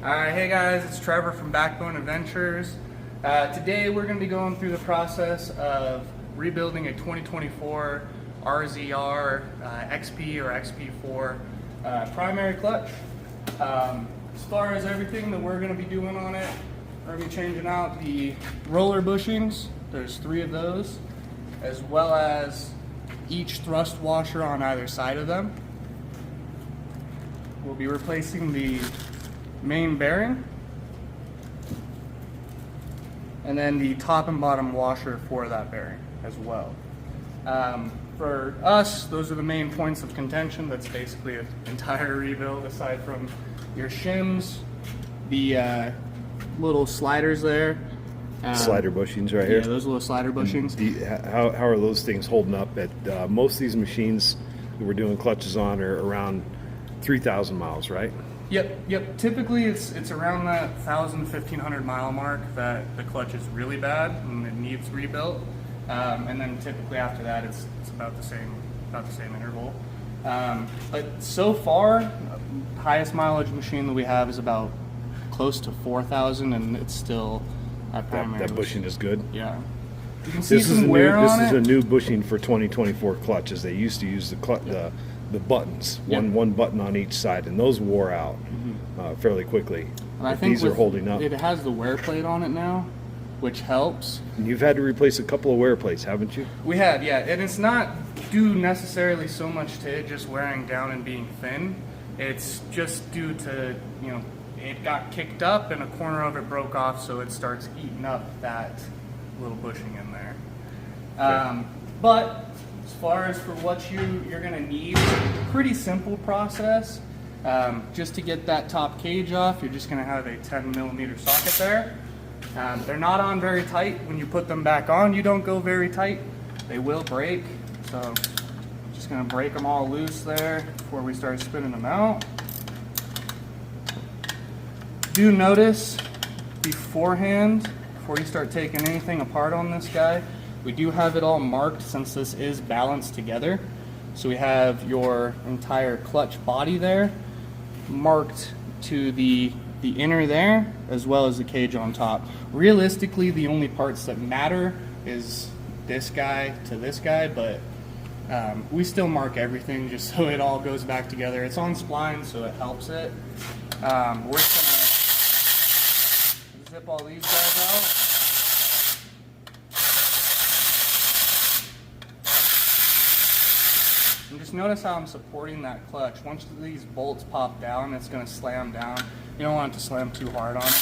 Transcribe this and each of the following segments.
Alright, hey guys, it's Trevor from Backbone Adventures. Today we're going to be going through the process of rebuilding a 2024 RZR XP or XP4 primary clutch. As far as everything that we're going to be doing on it, we're going to be changing out the roller bushings. There's 3 of those, as well as each thrust washer on either side of them. We'll be replacing the main bearing and then the top and bottom washer for that bearing as well. For us, those are the main points of contention. That's basically an entire rebuild aside from your shims, the little sliders there. Slider bushings right here. Yeah, those little slider bushings. How are those things holding up? At most of these machines that we're doing clutches on are around 3,000 miles, right? Yep. Typically, it's around that 1,000-1,500 mile mark that the clutch is really bad and it needs rebuilt. And then typically after that, it's about the same interval. But so far, highest mileage machine that we have is about close to 4,000, and it's still at primary. That bushing is good. Yeah. You can see some wear on it. This is a new bushing for 2024 clutches. They used to use the buttons, one button on each side, and those wore out fairly quickly. And I think these are holding up. It has the wear plate on it now, which helps. And you've had to replace a couple of wear plates, haven't you? We have, yeah. And it's not due necessarily so much to it just wearing down and being thin. It's just due to, it got kicked up and a corner of it broke off, so it starts eating up that little bushing in there. Okay. But as far as for what you're going to need, pretty simple process. Just to get that top cage off, you're just going to have a 10mm socket there. They're not on very tight. When you put them back on, you don't go very tight. They will break. So just going to break them all loose there before we start spinning them out. Do notice beforehand, before you start taking anything apart on this guy, we do have it all marked since this is balanced together. So we have your entire clutch body there marked to the inner there, as well as the cage on top. Realistically, the only parts that matter is this guy to this guy, but we still mark everything just so it all goes back together. It's on spline, so it helps it. We're just gonna zip all these guys out. And just notice how I'm supporting that clutch. Once these bolts pop down, it's going to slam down. You don't want it to slam too hard on it.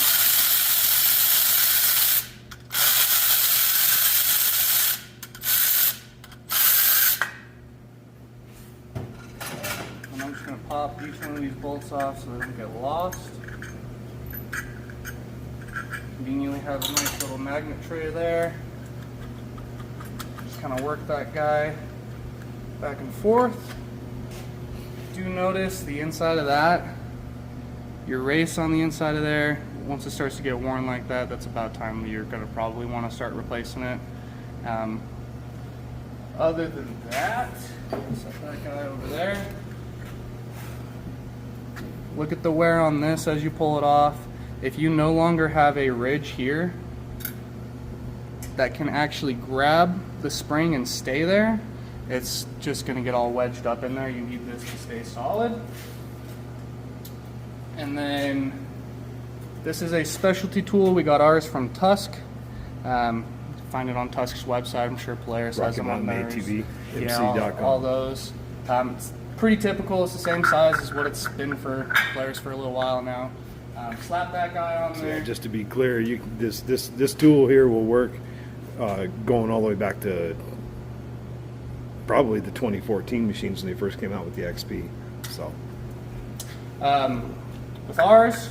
And I'm just going to pop each one of these bolts off so they don't get lost. Conveniently have a nice little magnet tray there. Just kind of work that guy back and forth. Do notice the inside of that, your race on the inside of there. Once it starts to get worn like that, that's about time that you're going to probably want to start replacing it. Other than that, set that guy over there. Look at the wear on this as you pull it off. If you no longer have a ridge here that can actually grab the spring and stay there, it's just going to get all wedged up in there. You need this to stay solid. And then this is a specialty tool. We got ours from Tusk. Find it on Tusk's website. I'm sure Polaris has them on theirs. ATV, all those. It's pretty typical. It's the same size as what it's been for Polaris for a little while now. Slap that guy on there. Yeah, just to be clear, this tool here will work going all the way back to probably the 2014 machines when they first came out with the XP. So with ours,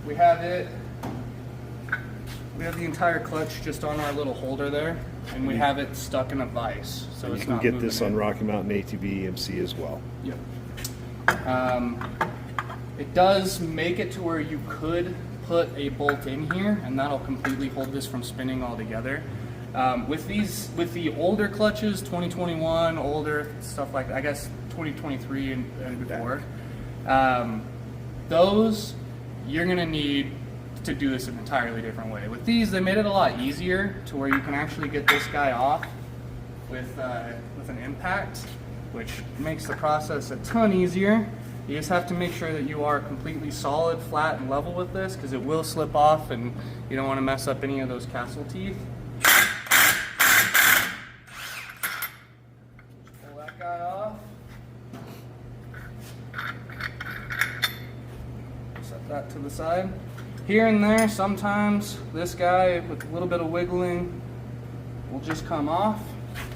we have the entire clutch just on our little holder there, and we have it stuck in a vise, so and it's you can not get this on in. Rocky Mountain ATV MC as well. Yep. It does make it to where you could put a bolt in here, and that'll completely hold this from spinning altogether. With the older clutches, 2021, older, stuff like that, I guess 2023 and before, those you're gonna need to do this an entirely different way. With these, they made it a lot easier to where you can actually get this guy off with an impact, which makes the process a ton easier. You just have to make sure that you are completely solid, flat, and level with this, because it will slip off and you don't want to mess up any of those castle teeth. Pull that guy off. Set that to the side. Here and there, sometimes this guy with a little bit of wiggling will just come off.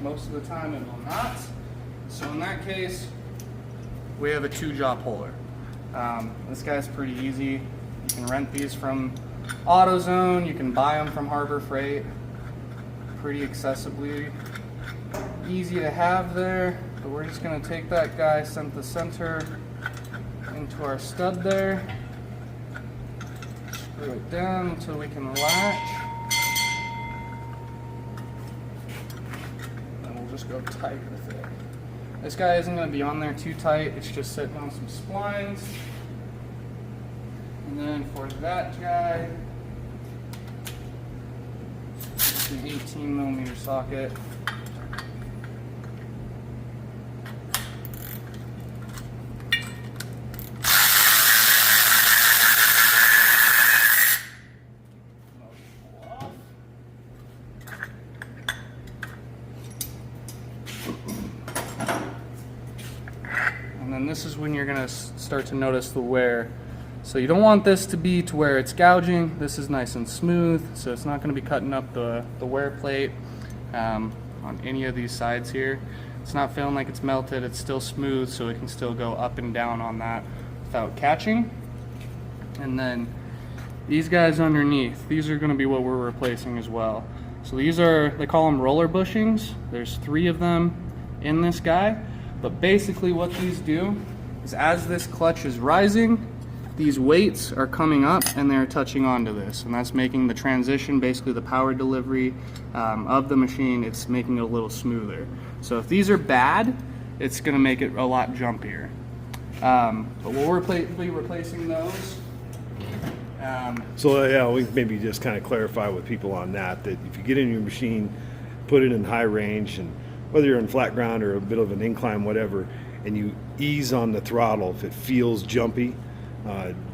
Most of the time it will not. So in that case, we have a 2-jaw puller. This guy's pretty easy. You can rent these from AutoZone. You can buy them from Harbor Freight. Pretty accessibly. Easy to have there. But we're just going to take that guy, send the center into our stud there. Screw it down until we can latch. And we'll just go tight with it. This guy isn't going to be on there too tight, it's just sitting on some splines. And then for that guy, it's an 18mm socket. And then this is when you're going to start to notice the wear. So you don't want this to be to where it's gouging. This is nice and smooth, so it's not going to be cutting up the wear plate on any of these sides here. It's not feeling like it's melted, it's still smooth, so it can still go up and down on that without catching. And then these guys underneath, these are going to be what we're replacing as well. So these are, they call them roller bushings. There's 3 of them in this guy. But basically what these do is as this clutch is rising, these weights are coming up and they're touching onto this. And that's making the transition, basically the power delivery of the machine, it's making it a little smoother. So if these are bad, it's gonna make it a lot jumpier. But we'll be replacing those. So yeah, we maybe just kind of clarify with people on that if you get in your machine, put it in high range, and whether you're in flat ground or a bit of an incline, whatever, and you ease on the throttle, if it feels jumpy,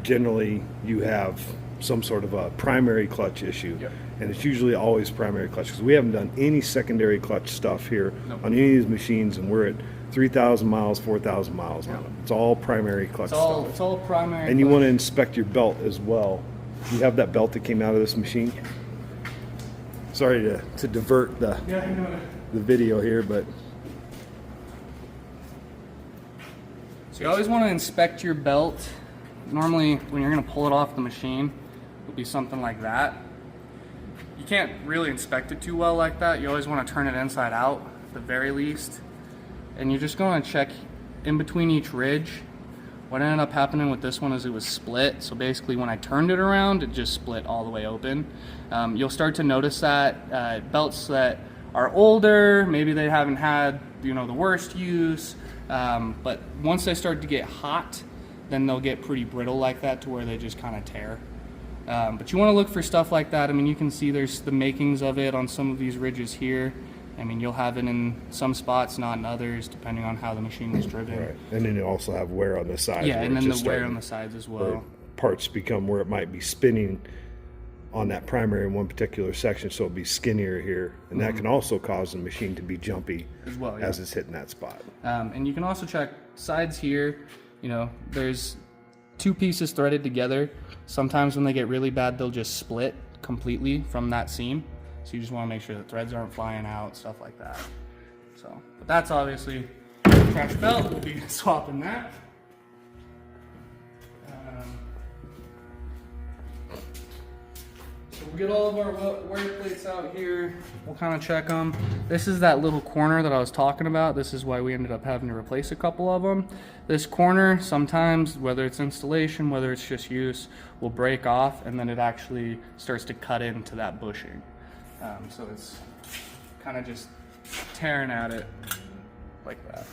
generally you have some sort of a primary clutch issue. Yep. And it's usually always primary clutch, because we haven't done any secondary clutch stuff here on any of these machines, and we're at 3,000 miles, 4,000 miles on them. It's all primary clutch stuff. It's all primary. And you want to inspect your belt as well. You have that belt that came out of this machine? Sorry to divert the video here, but so you always want to inspect your belt. Normally when you're going to pull it off the machine, it'll be something like that. You can't really inspect it too well like that. You always want to turn it inside out at the very least. And you're just going to check in between each ridge. What ended up happening with this one is it was split. So basically when I turned it around, it just split all the way open. You'll start to notice that belts that are older, maybe they haven't had the worst use, but once they start to get hot, then they'll get pretty brittle like that to where they just kind of tear. But you want to look for stuff like that. I mean, you can see there's the makings of it on some of these ridges here. I mean, you'll have it in some spots, not in others, depending on how the machine was driven. right. And then you also have wear on the sides. Yeah, and then the wear on the sides as well. Parts become where it might be spinning on that primary in one particular section, so it'll be skinnier here, and that can also cause the machine to be jumpy as well, as it's hitting that spot. And you can also check sides here. There's 2 pieces threaded together. Sometimes when they get really bad, they'll just split completely from that seam. So you just want to make sure the threads aren't flying out, stuff like that. So, but that's obviously crash belt. We'll be swapping that. So we'll get all of our wear plates out here. We'll kind of check them. This is that little corner that I was talking about. This is why we ended up having to replace a couple of them. This corner, sometimes, whether it's installation, whether it's just use, will break off, and then it actually starts to cut into that bushing. So it's kind of just tearing at it like that.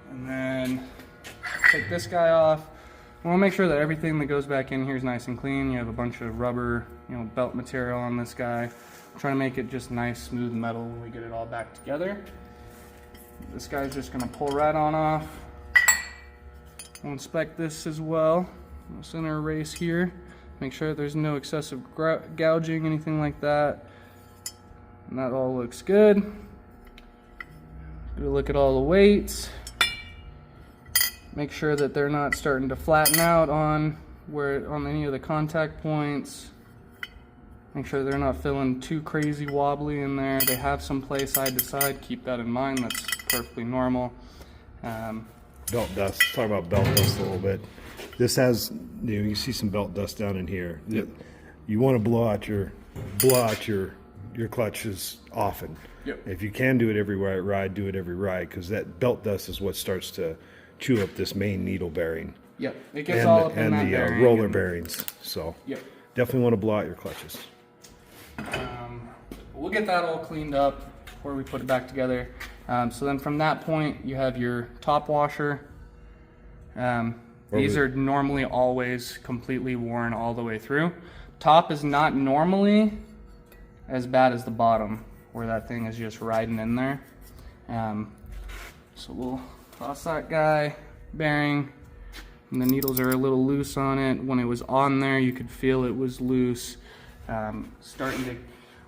And then take this guy off. We want to make sure that everything that goes back in here is nice and clean. You have a bunch of rubber, belt material on this guy. I'm trying to make it just nice, smooth metal when we get it all back together. This guy's just going to pull right on off. We'll inspect this as well. We'll center erase here. Make sure there's no excessive gouging, anything like that. And that all looks good. We'll look at all the weights. Make sure that they're not starting to flatten out on any of the contact points. Make sure they're not feeling too crazy wobbly in there. They have some play side to side. Keep that in mind. That's perfectly normal. Belt dust. Let's talk about belt dust a little bit. This has, you see some belt dust down in here. Yep. You want to blow out your clutches often. Yep. If you can do it every ride, do it every ride, because that belt dust is what starts to chew up this main needle bearing. Yep, it gets all up in that bearing. And the roller bearings. So yep. Definitely want to blow out your clutches. We'll get that all cleaned up before we put it back together. So then from that point, you have your top washer. These are normally always completely worn all the way through. Top is not normally as bad as the bottom, where that thing is just riding in there. So we'll toss that guy, bearing, and the needles are a little loose on it. When it was on there, you could feel it was loose.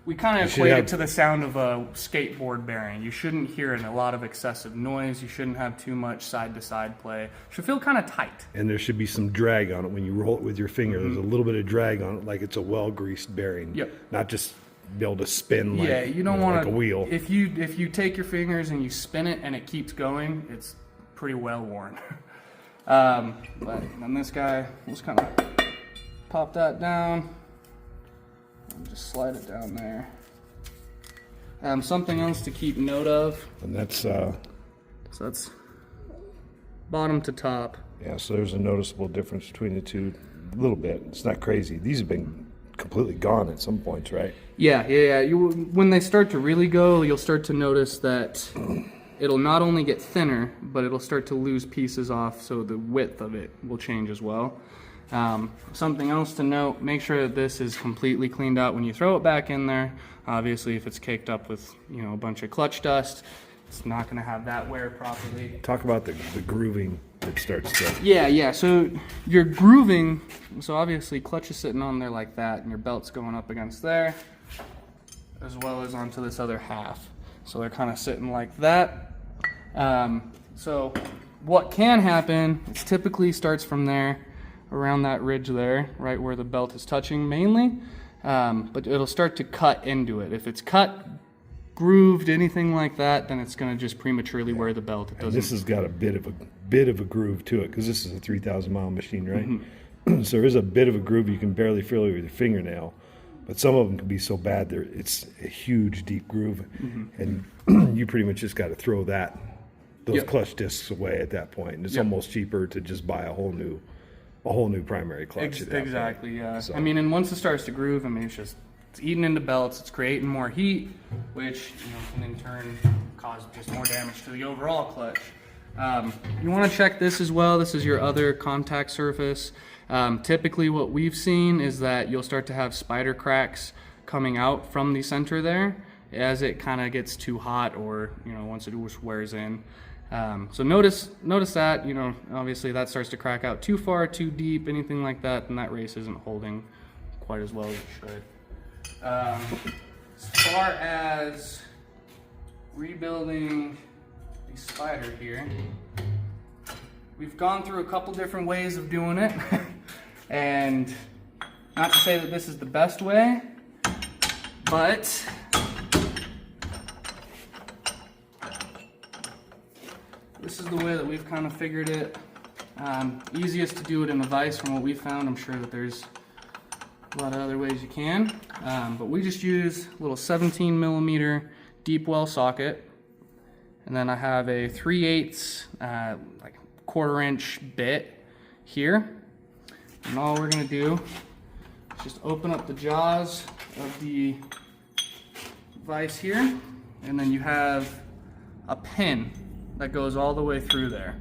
We kind of equate it to the sound of a skateboard bearing. You shouldn't hear a lot of excessive noise. You shouldn't have too much side-to-side play. It should feel kind of tight. And there should be some drag on it when you roll it with your finger. There's a little bit of drag on it, like it's a well-greased bearing. Yep. Not just be able to spin like, you don't want like a wheel. If you take your fingers and you spin it and it keeps going, it's pretty well worn. But on this guy, we'll just kind of pop that down. Just slide it down there. Something else to keep note of. And that's so that's bottom to top. Yeah, so there's a noticeable difference between the two, a little bit. It's not crazy. These have been completely gone at some points, right? Yeah. When they start to really go, you'll start to notice that it'll not only get thinner, but it'll start to lose pieces off, so the width of it will change as well. Something else to note, make sure that this is completely cleaned out when you throw it back in there. Obviously, if it's caked up with a bunch of clutch dust, it's not going to have that wear properly. Talk about the grooving that starts to... Yeah, so your grooving, so obviously clutch is sitting on there like that, and your belt's going up against there, as well as onto this other half. So they're kind of sitting like that. So what can happen is typically starts from there, around that ridge there, right where the belt is touching mainly, but it'll start to cut into it. If it's cut, grooved, anything like that, then it's going to just prematurely wear the belt. It doesn't. This has got a bit of a groove to it, because this is a 3,000 mile machine, right? So there is a bit of a groove. You can barely feel it with your fingernail, but some of them can be so bad it's a huge deep groove, and you pretty much just got to throw those clutch discs away at that point. And it's almost cheaper to just buy a whole new primary clutch. Exactly, yeah. So. And once it starts to groove, it's eating into belts, it's creating more heat, which can in turn cause just more damage to the overall clutch. You want to check this as well. This is your other contact surface. Typically what we've seen is that you'll start to have spider cracks coming out from the center there as it kind of gets too hot, or once it wears in. So notice that, obviously that starts to crack out too far, too deep, anything like that, and that race isn't holding quite as well as it should. As far as rebuilding the spider here, we've gone through a couple different ways of doing it, and not to say that this is the best way, but this is the way that we've kind of figured it. Easiest to do it in a vise from what we found. I'm sure that there's a lot of other ways you can. But we just use a little 17 millimeter deep well socket. And then I have a 3/8 like 1/4 inch bit here. And all we're gonna do is just open up the jaws of the vise here. And then you have a pin that goes all the way through there.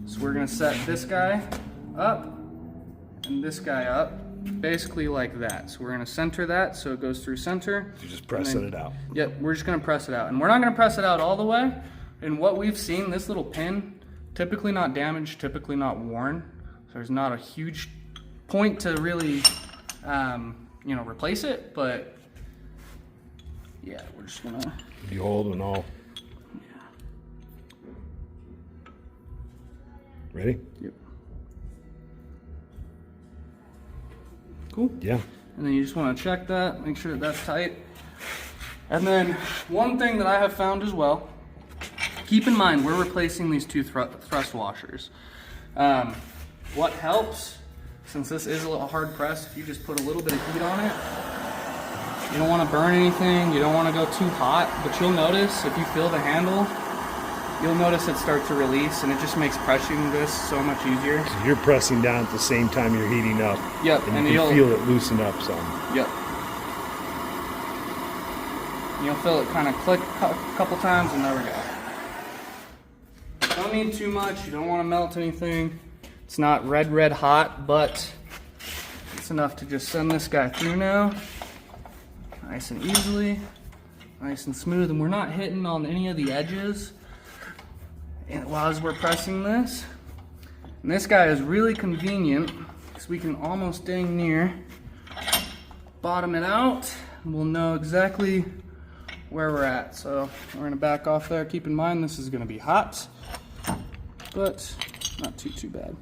So we're gonna set this guy up and this guy up, basically like that. So we're gonna center that so it goes through center. You're just pressing it out. Yep, we're just gonna press it out. And we're not gonna press it out all the way. And what we've seen, this little pin, typically not damaged, typically not worn. So there's not a huge point to really, you know, replace it, but yeah, we're just gonna. You hold and all. Yeah. Ready? Yep. Cool. Yeah. And then you just want to check that, make sure that that's tight. And then one thing that I have found as well, keep in mind we're replacing these two thrust washers. What helps, since this is a little hard press, if you just put a little bit of heat on it, you don't want to burn anything, you don't want to go too hot, but you'll notice if you feel the handle, you'll notice it start to release, and it just makes pressing this so much easier. So you're pressing down at the same time you're heating up. Yep, and you can feel it loosen up some. Yep. You'll feel it kind of click a couple times, and there we go. Don't need too much, you don't want to melt anything. It's not red hot, but it's enough to just send this guy through now. Nice and easily, nice and smooth, and we're not hitting on any of the edges while we're pressing this. And this guy is really convenient because we can almost dang near bottom it out, and we'll know exactly where we're at. So we're gonna back off there. Keep in mind this is gonna be hot, but not too bad.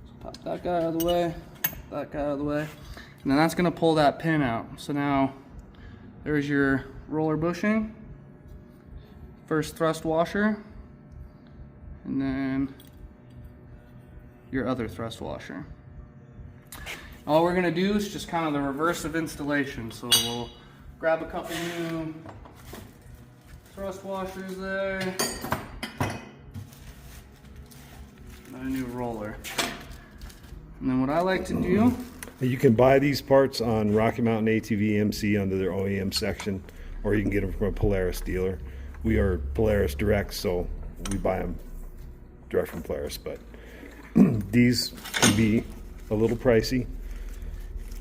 So pop that guy out of the way, pop that guy out of the way, and then that's gonna pull that pin out. So now there's your roller bushing, first thrust washer, and then your other thrust washer. All we're gonna do is just kind of the reverse of installation. So we'll grab a couple new thrust washers there, and a new roller. And then what I like to do, you can buy these parts on Rocky Mountain ATV MC under their OEM section, or you can get them from a Polaris dealer. We are Polaris direct, so we buy them direct from Polaris, but these can be a little pricey.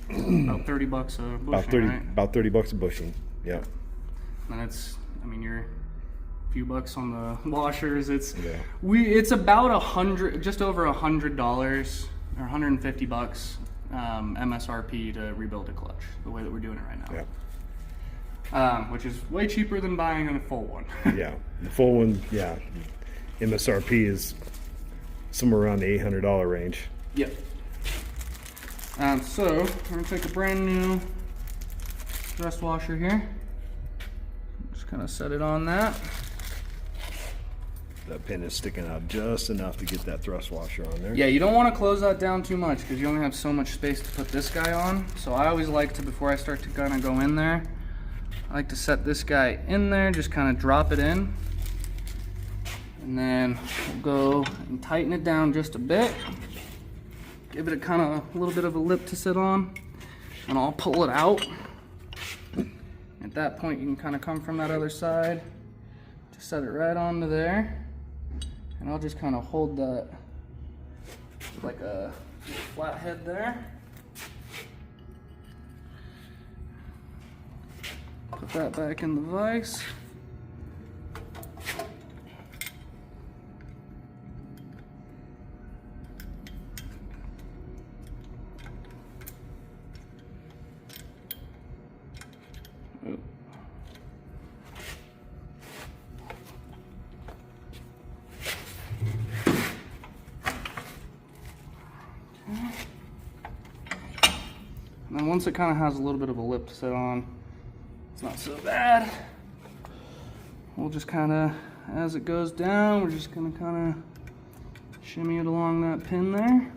about 30 bucks a bushing, right? About 30 bucks a bushing, yeah. And it's, I mean, you're a few bucks on the washers. It's Yeah. it's about just over $100 or 150 bucks MSRP to rebuild a clutch, the way that we're doing it right now. Yeah. Which is way cheaper than buying a full one. Yeah, the full one, yeah. MSRP is somewhere around the $800 range. Yep. So we're gonna take a brand new thrust washer here. Just kind of set it on that. That pin is sticking out just enough to get that thrust washer on there. Yeah, you don't want to close that down too much because you only have so much space to put this guy on. So I always like to, before I start to kind of go in there, I like to set this guy in there, just kind of drop it in. And then we'll go and tighten it down just a bit. Give it a kind of a little bit of a lip to sit on, and I'll pull it out. At that point, you can kind of come from that other side, just set it right onto there, and I'll just kind of hold that like a flat head there. Put that back in the vise. And then once it kind of has a little bit of a lip to sit on, it's not so bad. We'll just kind of, as it goes down, we're just going to kind of shimmy it along that pin there.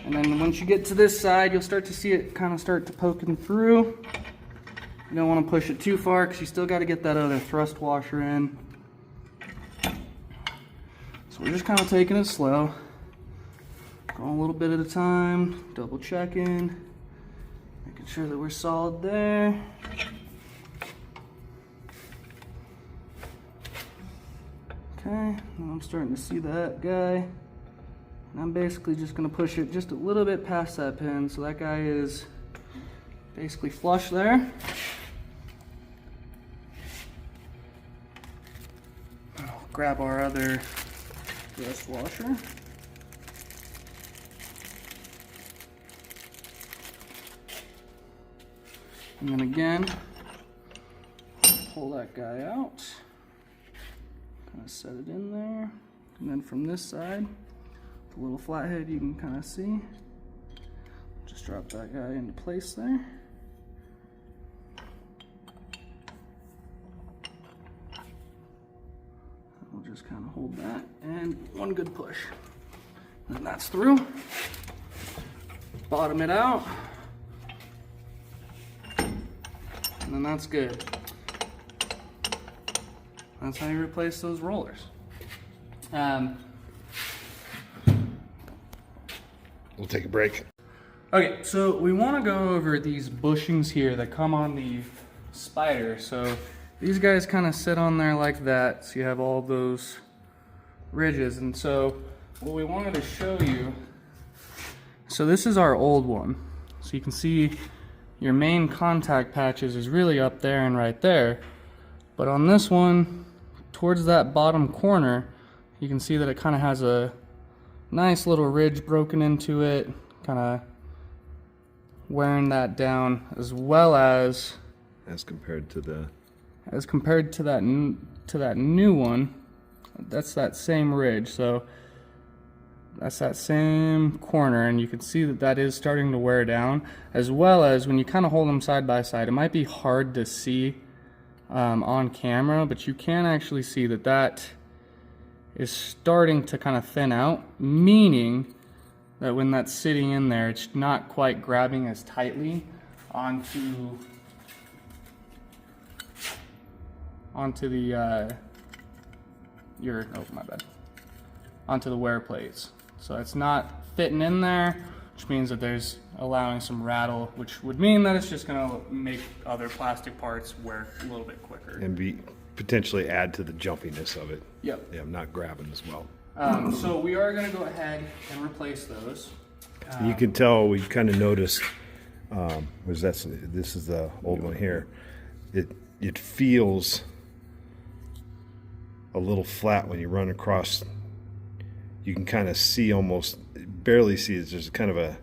And then once you get to this side, you'll start to see it kind of start to poking through. You don't want to push it too far because you still got to get that other thrust washer in. So we're just kind of taking it slow. Going a little bit at a time, double checking, making sure that we're solid there. Okay, now I'm starting to see that guy. And I'm basically just gonna push it just a little bit past that pin, so that guy is basically flush there. I'll grab our other rust washer. And then again, pull that guy out. Kind of set it in there. And then from this side, the little flathead you can kind of see. Just drop that guy into place there. We'll just kind of hold that and one good push. And that's through. Bottom it out. And then that's good. That's how you replace those rollers. We'll take a break. Okay, so we want to go over these bushings here that come on the Spider. So these guys kind of sit on there like that, so you have all those ridges. And so what we wanted to show you, so this is our old one. So you can see your main contact patches is really up there and right there. But on this one, towards that bottom corner, you can see that it kind of has a nice little ridge broken into it, kind of wearing that down, as well as compared to the that new one. That's that same ridge, so that's that same corner, and you can see that that is starting to wear down, as well as when you kind of hold them side by side, it might be hard to see on camera, but you can actually see that that is starting to kind of thin out, meaning that when that's sitting in there, it's not quite grabbing as tightly onto the onto the wear plates. So it's not fitting in there, which means that there's allowing some rattle, which would mean that it's just gonna make other plastic parts wear a little bit quicker. And potentially add to the jumpiness of it. Yep. Yeah, I'm not grabbing as well. So we are gonna go ahead and replace those. You can tell we kind of noticed, this is the old one here. It feels a little flat when you run across. You can kind of see, almost barely see, there's kind of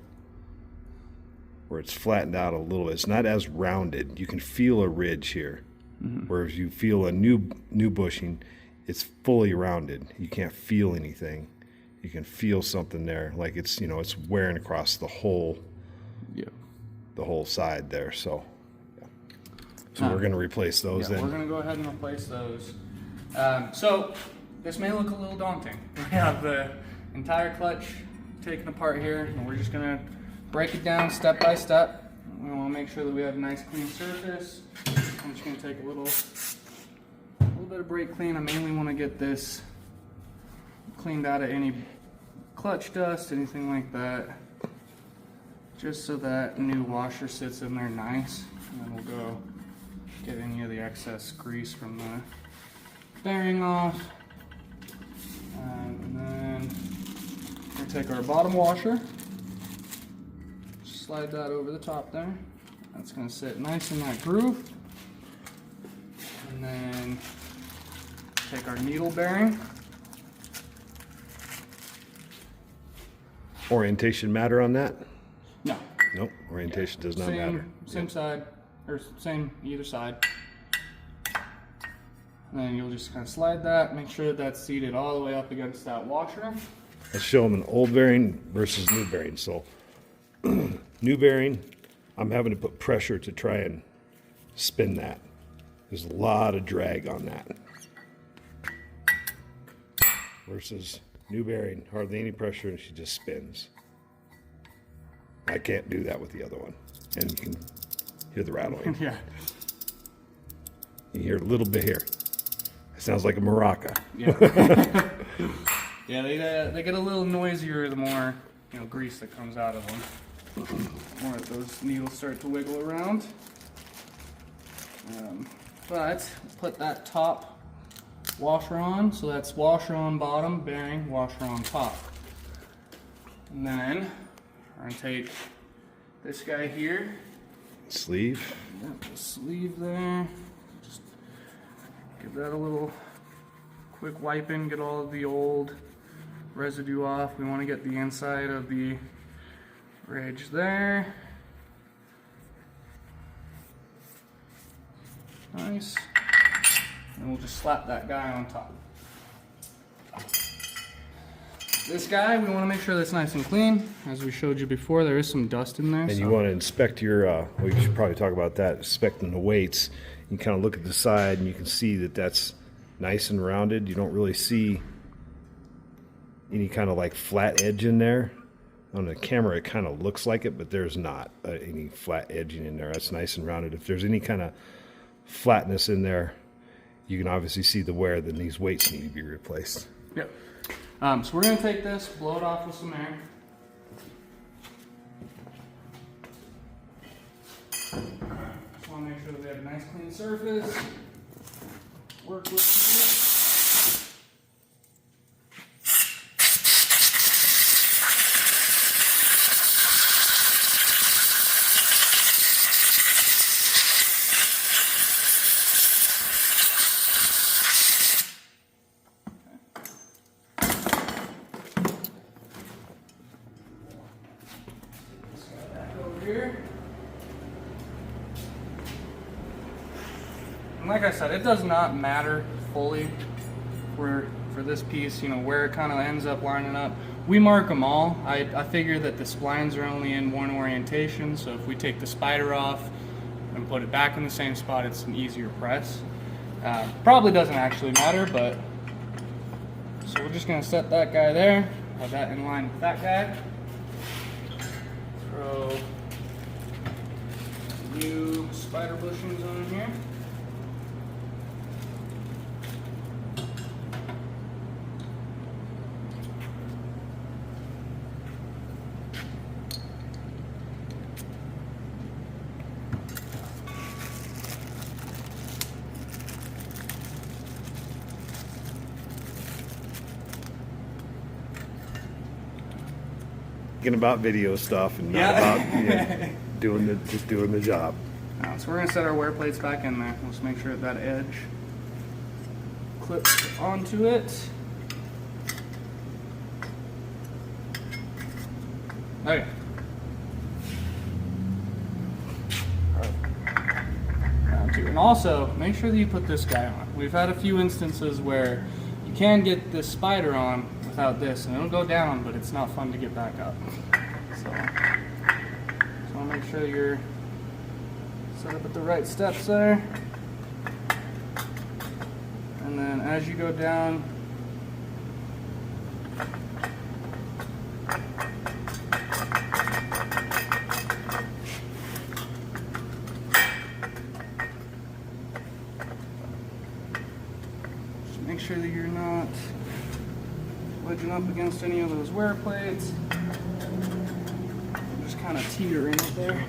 where it's flattened out a little. It's not as rounded. You can feel a ridge here. Mm-hmm. Whereas you feel a new bushing, it's fully rounded. You can't feel anything. You can feel something there, like it's wearing across the whole, the whole side there. So, we're going to replace those. Then we're going to go ahead and replace those. So this may look a little daunting. We have the entire clutch taken apart here, and we're just going to break it down step by step. We want to make sure that we have a nice clean surface. I'm just going to take a little bit of brake clean. I mainly want to get this cleaned out of any clutch dust, anything like that, just so that new washer sits in there nice. And then we'll go get any of the excess grease from the bearing off. And then we'll take our bottom washer, slide that over the top there. That's going to sit nice in that groove. And then take our needle bearing. orientation matter on that? No. Nope, orientation does not matter. Same side, or same either side. And then you'll just kind of slide that, make sure that that's seated all the way up against that washer. Let's show them an old bearing versus new bearing. So, new bearing, I'm having to put pressure to try and spin that. There's a lot of drag on that. Versus new bearing, hardly any pressure, and she just spins. I can't do that with the other one. And you can hear the rattling. Yeah. You hear a little bit here. It sounds like a maraca. Yeah. Yeah, they get a little noisier the more grease that comes out of them. The more those needles start to wiggle around. But let's put that top washer on. So that's washer on bottom, bearing, washer on top. And then we're gonna take this guy here. Sleeve. Yep, the sleeve there. Just give that a little quick wipe in, get all of the old residue off. We want to get the inside of the ridge there. Nice. And we'll just slap that guy on top. This guy, we want to make sure that's nice and clean. As we showed you before, there is some dust in there. And you want to inspect your, well, you should probably talk about that, inspecting the weights. You kind of look at the side and you can see that that's nice and rounded. You don't really see any kind of like flat edge in there. On the camera it kind of looks like it, but there's not any flat edging in there. That's nice and rounded. If there's any kind of flatness in there, you can obviously see the wear. Then these weights need to be replaced. Yep. So we're going to take this, blow it off with some air. Just want to make sure that we have a nice clean surface. Work with it. Here. And like I said, it does not matter fully for this piece, you know, where it kind of ends up lining up. We mark them all. I figure that the splines are only in one orientation, so if we take the spider off and put it back in the same spot, it's an easier press. Probably doesn't actually matter, but so we're just going to set that guy there, have that in line with that guy. Throw new spider bushings on here. About video stuff and not about just doing the job. So we're going to set our wear plates back in there. Let's make sure that edge clips onto it. Okay. And also, make sure that you put this guy on. We've had a few instances where you can get this spider on without this, and it'll go down, but it's not fun to get back up. So want to make sure you're set up at the right steps there. And then as you go down, just make sure that you're not wedging up against any of those wear plates. Just kind of teetering it there.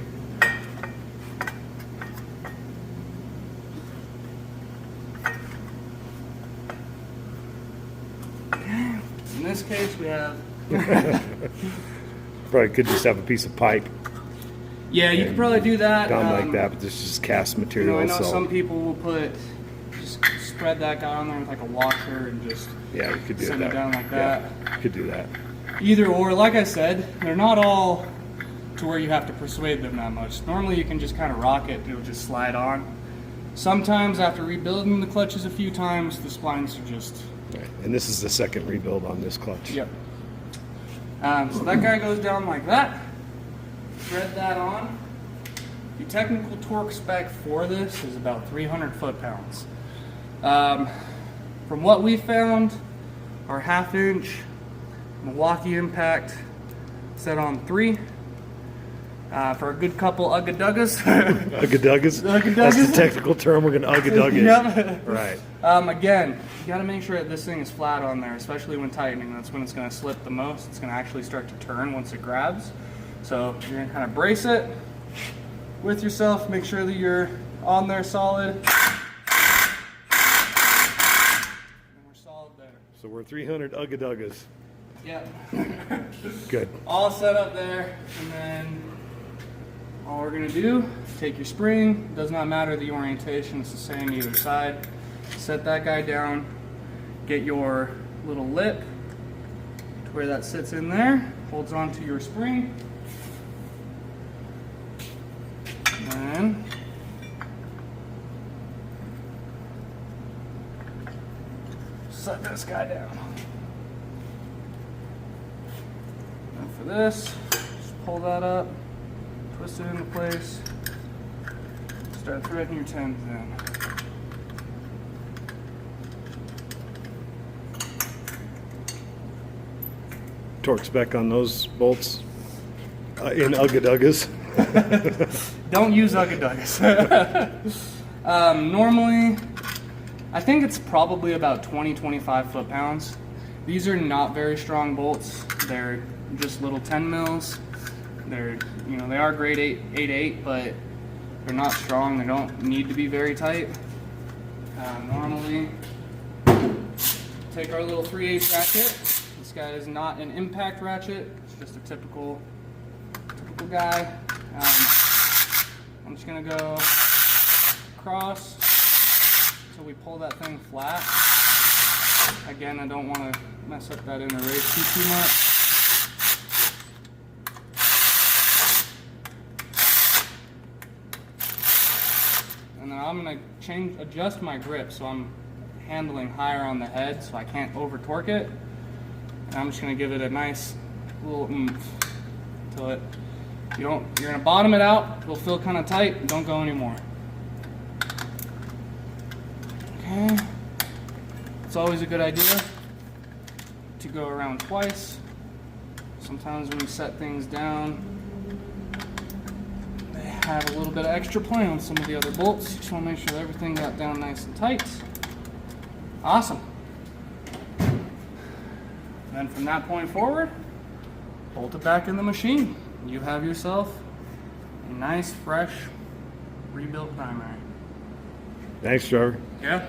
Okay. In this case, we have. Probably could just have a piece of pipe. Yeah, you could probably do that. Done like that, but this is just cast material. I know so. some people will just spread that guy on there with like a washer and just you could do send that. it down like that. You could do that. Either or, like I said, they're not all to where you have to persuade them that much. Normally you can just kind of rock it, it'll just slide on. Sometimes after rebuilding the clutches a few times, the splines are just... Right. And this is the second rebuild on this clutch. Yep. So that guy goes down like that. Thread that on. The technical torque spec for this is about 300 foot-pounds. From what we found, our 1/2 inch Milwaukee impact set on 3. For a good couple ugga-duggas. Ugga-duggas? That's the technical term. We're going to ugga-dugg it. Yep. Right. Again, you got to make sure that this thing is flat on there, especially when tightening. That's when it's going to slip the most. It's going to actually start to turn once it grabs. So you're going to kind of brace it with yourself. Make sure that you're on there solid. We're 300 ugga-duggas. Yep. Good. All set up there, and then all we're gonna do, take your spring, does not matter the orientation, it's the same either side. Set that guy down, get your little lip to where that sits in there, holds onto your spring, and then set this guy down. And for this, just pull that up, twist it into place, start threading your tens in. Torque spec on those bolts in ugga-duggas. Don't use ugga-duggas. Normally, I think it's probably about 20-25 foot-pounds. These are not very strong bolts. They're just little 10 mils. They're, you know, they are grade 8.8, but they're not strong. They don't need to be very tight. Normally, take our little 3/8 ratchet. This guy is not an impact ratchet. It's just a typical guy. I'm just gonna go across until we pull that thing flat. Again, I don't want to mess up that inner race too much. And then I'm gonna adjust my grip so I'm handling higher on the head so I can't over torque it. And I'm just gonna give it a nice little oomph until it, you're gonna bottom it out, it'll feel kind of tight, don't go anymore. Okay, it's always a good idea to go around twice. Sometimes when you set things down, they have a little bit of extra play on some of the other bolts. You just wanna make sure everything got down nice and tight. Awesome. Then from that point forward, bolt it back in the machine. You have yourself a nice, fresh, rebuilt primary. Thanks, Trevor. Yeah.